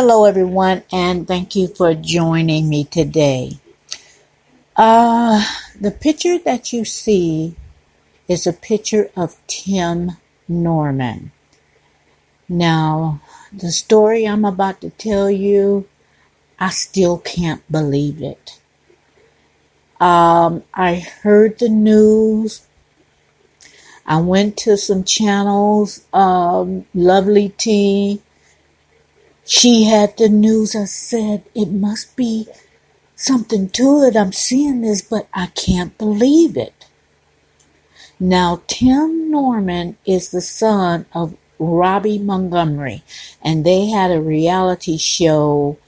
Hello, everyone, and thank you for joining me today. The picture that you see is a picture of Tim Norman. Now, the story I'm about to tell you, I still can't believe it. I heard the news. I went to some channels, Lovely Tea. She had the news. I said, it must be something to it. I'm seeing this, but I can't believe it. Now, Tim Norman is the son of Robbie Montgomery, and they had a reality show,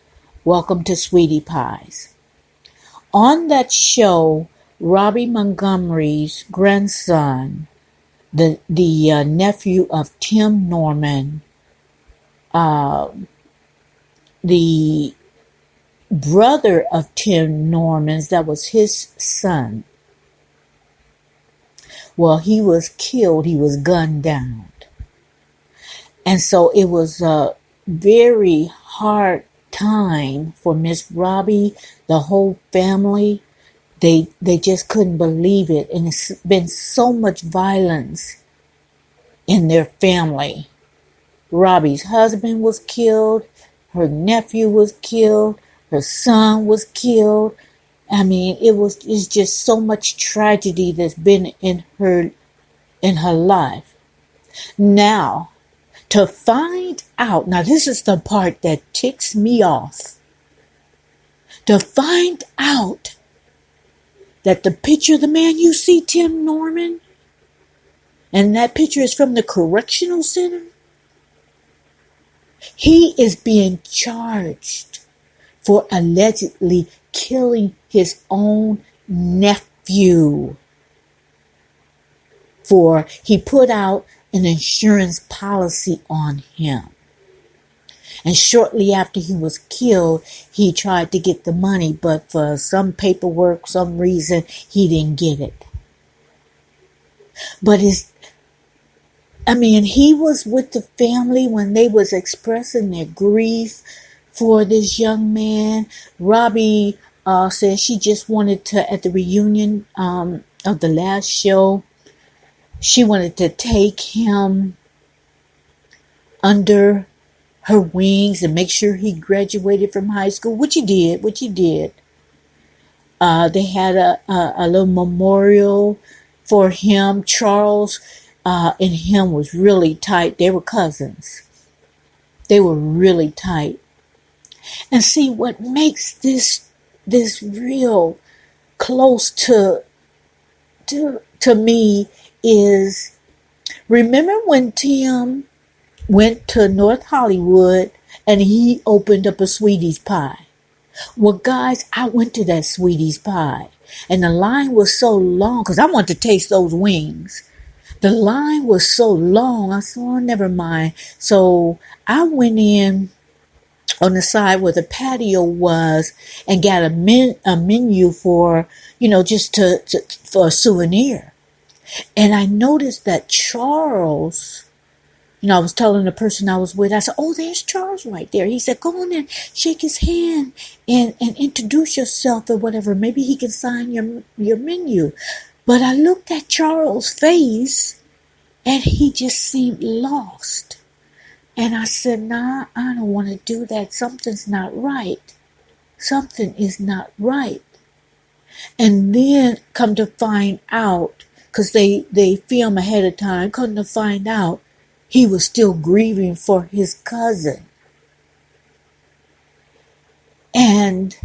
Welcome to Sweetie Pies. On that show, Robbie Montgomery's grandson, the nephew of Tim Norman, the brother of Tim Norman's, that was his son. Well, he was killed. He was gunned down. And so it was a very hard time for Miss Robbie, the whole family. They just couldn't believe it. And it's been so much violence in their family. Robbie's husband was killed. Her nephew was killed. Her son was killed. I mean, it's just so much tragedy that's been in her life. Now, to find out, now this is the part that ticks me off. To find out that the picture of the man you see, Tim Norman, and that picture is from the correctional center, he is being charged for allegedly killing his own nephew. For he put out an insurance policy on him. And shortly after he was killed, he tried to get the money, but for some paperwork, some reason, he didn't get it. But he was with the family when they was expressing their grief for this young man. Robbie said she just wanted to, at the reunion of the last show, she wanted to take him under her wings and make sure he graduated from high school, which he did. They had a little memorial for him. Charles and him was really tight. They were cousins. They were really tight. And see, what makes this real close to me is, remember when Tim went to North Hollywood and he opened up a Sweeties Pie? Well, guys, I went to that Sweeties Pie and the line was so long because I wanted to taste those wings. The line was so long. I said, oh, never mind. So I went in on the side where the patio was and got a menu for, just for a souvenir. And I noticed that Charles, I was telling the person I was with, I said, oh, there's Charles right there. He said, go on and shake his hand and introduce yourself or whatever. Maybe he can sign your menu. But I looked at Charles' face and he just seemed lost. And I said, nah, I don't want to do that. Something's not right. Something is not right. And then come to find out, because they film ahead of time, come to find out he was still grieving for his cousin. And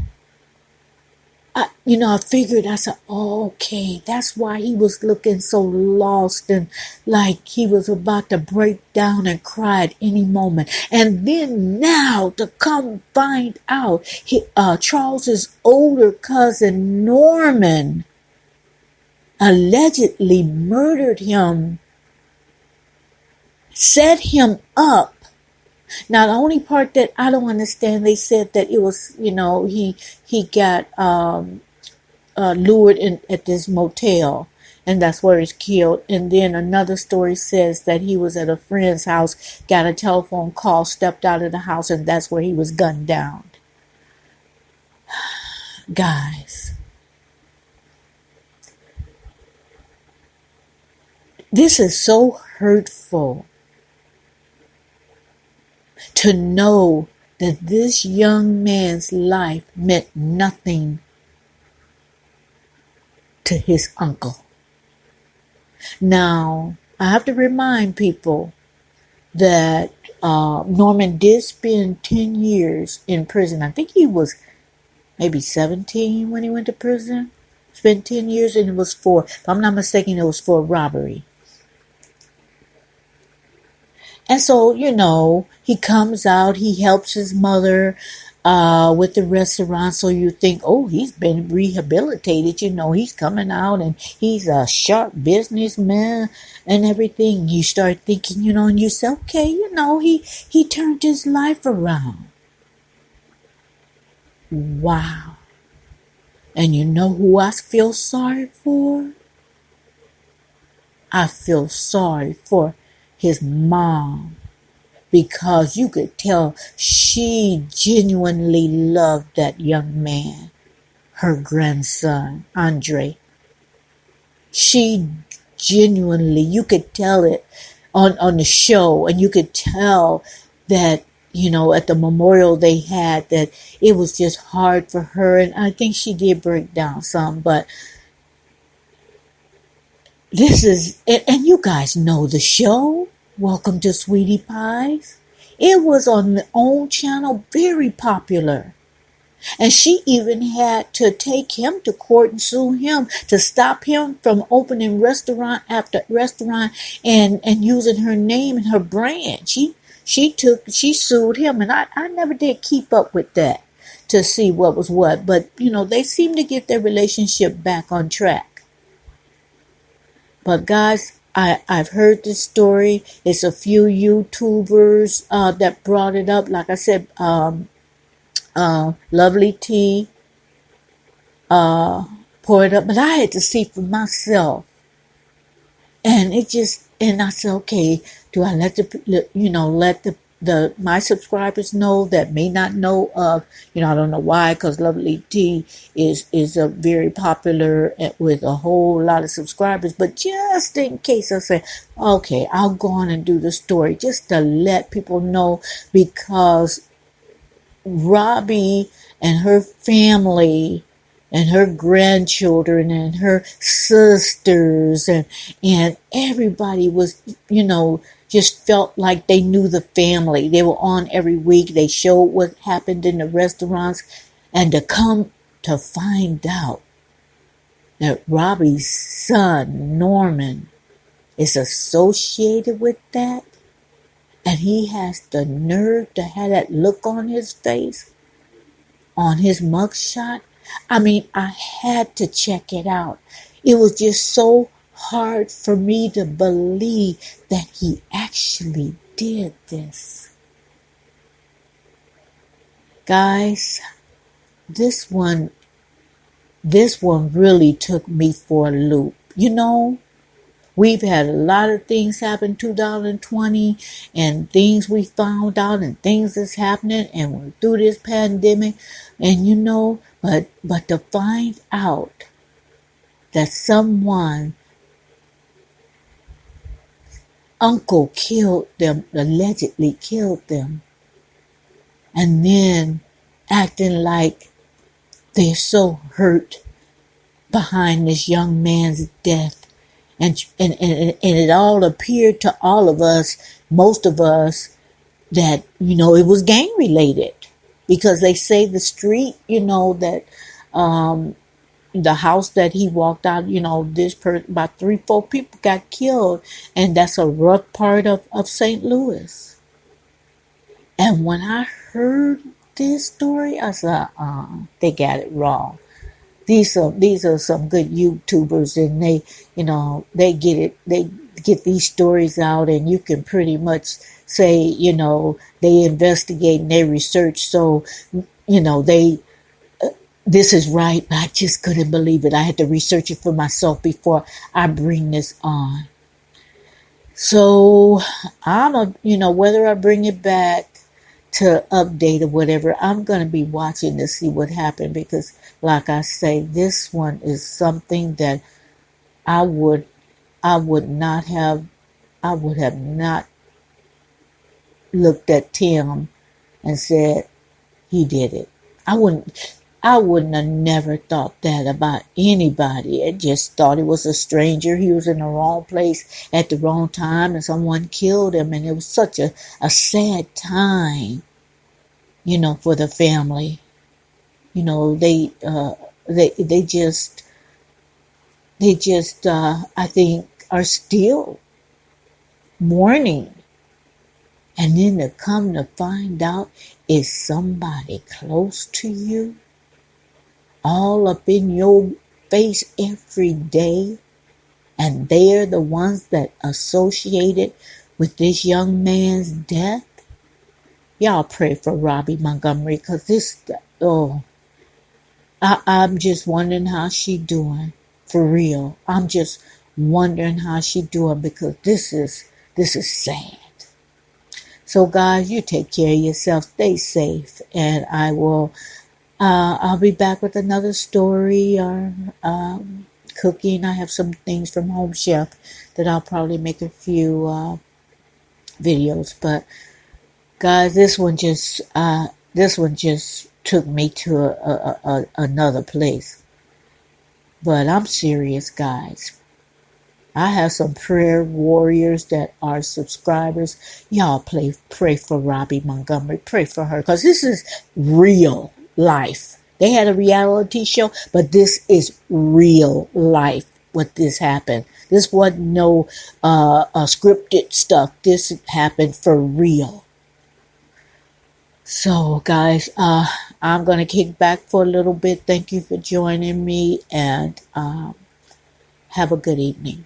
I figured, I said, oh, okay, that's why he was looking so lost and like he was about to break down and cry at any moment. And then now to come find out, Charles's older cousin, Norman, allegedly murdered him, set him up. Now, the only part that I don't understand, they said that it was, he got lured in at this motel and that's where he's killed. And then another story says that he was at a friend's house, got a telephone call, stepped out of the house, and that's where he was gunned down. Guys, this is so hurtful to know that this young man's life meant nothing to his uncle. Now, I have to remind people that Norman did spend 10 years in prison. I think he was maybe 17 when he went to prison. Spent 10 years, and it was for, if I'm not mistaken, it was for robbery. And so, he comes out, he helps his mother with the restaurant. So you think, oh, he's been rehabilitated. He's coming out and he's a sharp businessman and everything. You start thinking, and you say, okay, he turned his life around. Wow. And you know who I feel sorry for? I feel sorry for his mom, because you could tell she genuinely loved that young man, her grandson, Andre. She genuinely, you could tell it on the show, and you could tell that, at the memorial they had, that it was just hard for her, and I think she did break down some, but this is, and you guys know the show, Welcome to Sweetie Pies. It was on the own channel, very popular. And she even had to take him to court and sue him to stop him from opening restaurant after restaurant and using her name and her brand. She sued him, and I never did keep up with that to see what was what. But, they seem to get their relationship back on track. But guys, I've heard this story. It's a few YouTubers that brought it up. Like I said, Lovely T poured it up. But I had to see for myself. And I said, okay, do I let my subscribers know that may not know of, I don't know why, because Lovely T is a very popular with a whole lot of subscribers, but just in case, I say, okay, I'll go on and do the story just to let people know, because Robbie and her family and her grandchildren and her sisters and everybody was, just felt like they knew the family. They were on every week. They showed what happened in the restaurants. And to come to find out that Robbie's son, Norman, is associated with that, and he has the nerve to have that look on his face, on his mugshot. I mean, I had to check it out. It was just so hard for me to believe that he actually did this. Guys, this one really took me for a loop. We've had a lot of things happen 2020, and things we found out and things that's happening, and we're through this pandemic, and but to find out that someone uncle killed them, allegedly killed them, and then acting like they're so hurt behind this young man's death. And it all appeared to all of us, most of us, that, it was gang related, because they say the street, that, the house that he walked out, about 3-4 people got killed, and that's a rough part of St. Louis. And when I heard this story, I said, they got it wrong. These are some good YouTubers, and they get it. They get these stories out, and you can pretty much say, they investigate and they research. So, they this is right. I just couldn't believe it. I had to research it for myself before I bring this on. So whether I bring it back to update or whatever, I'm going to be watching to see what happened, because like I say, this one is something that I would not have looked at Tim and said he did it. I wouldn't have never thought that about anybody. I just thought it was a stranger. He was in the wrong place at the wrong time and someone killed him, and it was such a sad time, for the family. They just I think are still mourning. And then to come to find out it's somebody close to you, all up in your face every day, and they're the ones that associated with this young man's death. Y'all pray for Robbie Montgomery, because I'm just wondering how she doing, for real. I'm just wondering how she doing, because this is sad. So guys, you take care of yourself, stay safe, and I'll be back with another story or cooking. I have some things from Home Chef that I'll probably make a few videos. But guys, this one just took me to another place. But I'm serious, guys. I have some prayer warriors that are subscribers. Y'all pray for Robbie Montgomery. Pray for her, because this is real life. They had a reality show, but this is real life. What this happened. This wasn't no scripted stuff. This happened for real. So guys, I'm gonna kick back for a little bit. Thank you for joining me, and have a good evening.